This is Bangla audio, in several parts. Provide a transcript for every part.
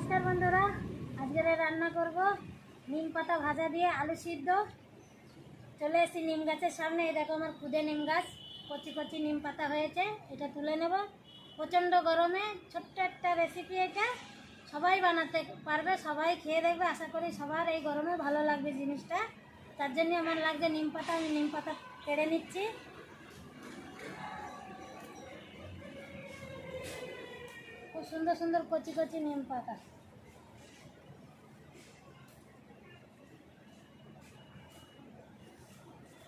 नमस्कार बंधुरा आज के रान्ना करब नीम पाता भाजा दिए आलू सिद्ध। चले एसेছি नीम गाছের सामने। এই দেখো আমার খুদে नीम गाছ কচি কচি नीम पाता হয়েছে, এটা তুলে নেব। প্রচণ্ড গরমে ছোট্ট একটা রেসিপি, এটা সবাই বানাতে পারবে, সবাই খেয়ে দেখবে। আশা করি সবার এই গরমে ভালো লাগবে জিনিসটা। তার জন্য আমার লাগছে नीम पाता। আমি नीम पाता পেড়ে নিচ্ছি। খুব সুন্দর সুন্দর কচি কচি नीम पाता।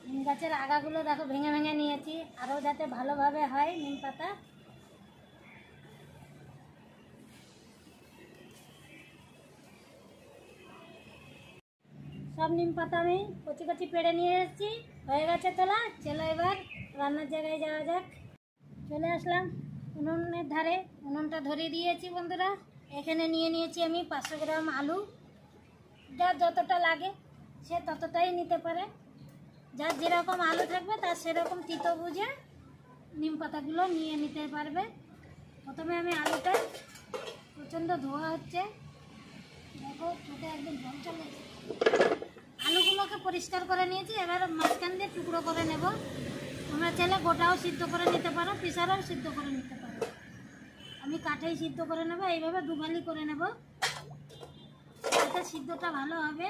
नीम গাছের আগাগুলো দেখো ভেঙে ভেঙে নিয়েছি, আরও যাতে ভালোভাবে হয় नीम পাতা। সব नीम পাতা আমি কচি কচি পেড়ে নিয়ে এসেছি, হয়ে গেছে তোলা। চলো এবার রান্নার জায়গায় যাওয়া যাক। চলে আসলাম উনুনের ধারে, উনুনটা ধরিয়ে দিয়েছি বন্ধুরা। এখানে নিয়ে নিয়েছি আমি 500 গ্রাম আলু। যার যতটা লাগে সে ততটাই নিতে পারে, যার যেরকম আলু থাকবে তার সেরকম তিতো বুঝে नीम পাতাগুলো নিয়ে নিতে পারবে। প্রথমে আমি আলুটা প্রচণ্ড ধোয়া হচ্ছে, দেখো চোখে একদম জল চলে এসেছে। আলুগুলোকে পরিষ্কার করে নিয়েছি, এবার মাঝখান দিয়ে টুকরো করে নেব। তোমরা চাইলে গোটাও সিদ্ধ করে নিতে পারো, প্রেসারেও সিদ্ধ করে নিতে পারো। আমি কাঠেই সিদ্ধ করে নেব, এইভাবে দুভালি করে নেব, যাতে সিদ্ধটা ভালো হবে।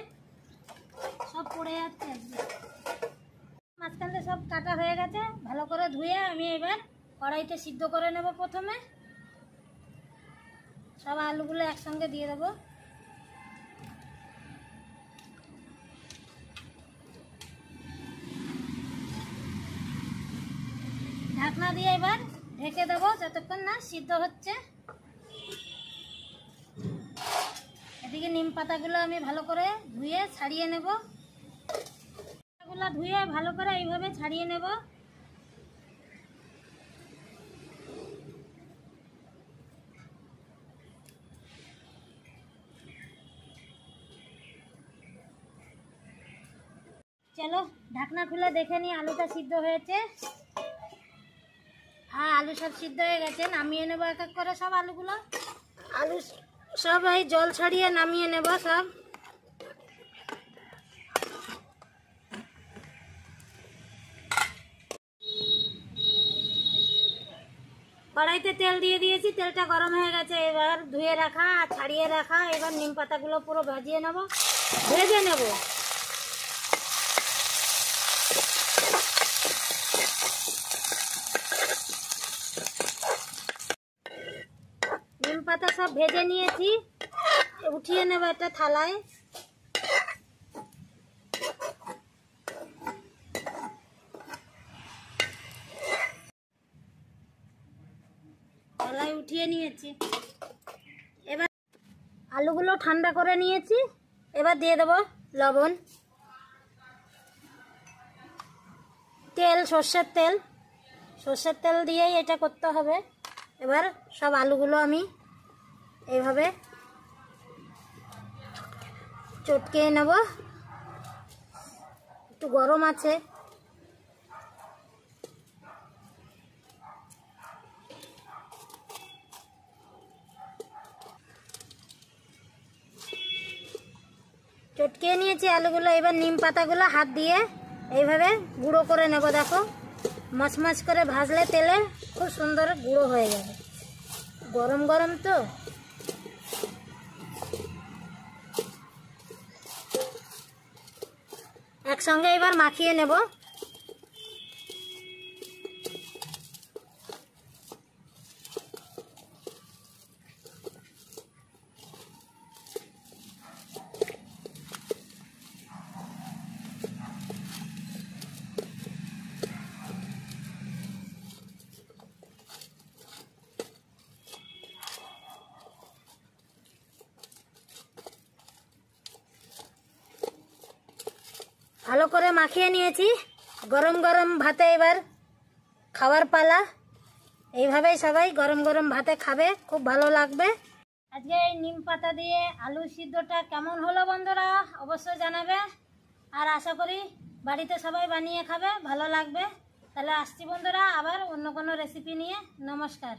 সব পড়ে যাচ্ছে একদম। মাঝখান দিয়ে সব কাটা হয়ে গেছে, ভালো করে ধুয়ে আমি এবার কড়াইতে সিদ্ধ করে নেব। প্রথমে সব আলুগুলো একসঙ্গে দিয়ে দেবো। ঢাকনা দিয়ে এবার ঢেকে দেবো যতক্ষণ না সিদ্ধ হচ্ছে। এদিকে नीम পাতাগুলো আমি ভালো করে ধুয়ে ছাড়িয়ে নেব। পাতাগুলো ধুয়ে ভালো করে এইভাবে ছাড়িয়ে নেব। চলো ঢাকনা খুলে দেখে নিই আলুটা সিদ্ধ হয়েছে। হ্যাঁ, আলু সব সিদ্ধ হয়ে গেছে। নামিয়ে নেব এক এক করে সব আলুগুলো। আলু সব এই জল ছাড়িয়ে নামিয়ে নেব সব। কড়াইতে তেল দিয়ে দিয়েছি, তেলটা গরম হয়ে গেছে। এবার ধুয়ে রাখা আর ছাড়িয়ে রাখা এবার नीम পাতাগুলো পুরো ভেজে নেব, ভেজে নেব। नीम পাতা সব ভেজে নিয়েছি, উঠিয়ে নেব একটা থালায়। থালায় উঠিয়ে নিয়েছি। এবার আলুগুলো ঠান্ডা করে নিয়েছি, এবার দিয়ে দেবো লবণ, তেল, সর্ষের তেল। সর্ষের তেল দিয়েই এটা করতে হবে। এবার সব আলুগুলো আমি এইভাবে চটকে নেব। একটু গরম আছে, চটকে নিয়েছি আলুগুলো। এবার नीम পাতাগুলো হাত দিয়ে এইভাবে গুঁড়ো করে নেব। দেখো মচমচ করে ভাজলে তেলে খুব সুন্দর গুঁড়ো হয়ে যাবে। গরম গরম তো একসঙ্গে এবার মাখিয়ে নেব। ভালো করে মাখিয়ে নিয়েছি। গরম গরম ভাতে এবার খাওয়ার পালা। এইভাবেই সবাই গরম গরম ভাতে খাবে, খুব ভালো লাগবে। আজকে এই नीम পাতা দিয়ে আলু সিদ্ধটা কেমন হলো বন্ধুরা অবশ্যই জানাবে। আর আশা করি বাড়িতে সবাই বানিয়ে খাবে, ভালো লাগবে। তাহলে আসছি বন্ধুরা আবার অন্য কোনো রেসিপি নিয়ে। নমস্কার।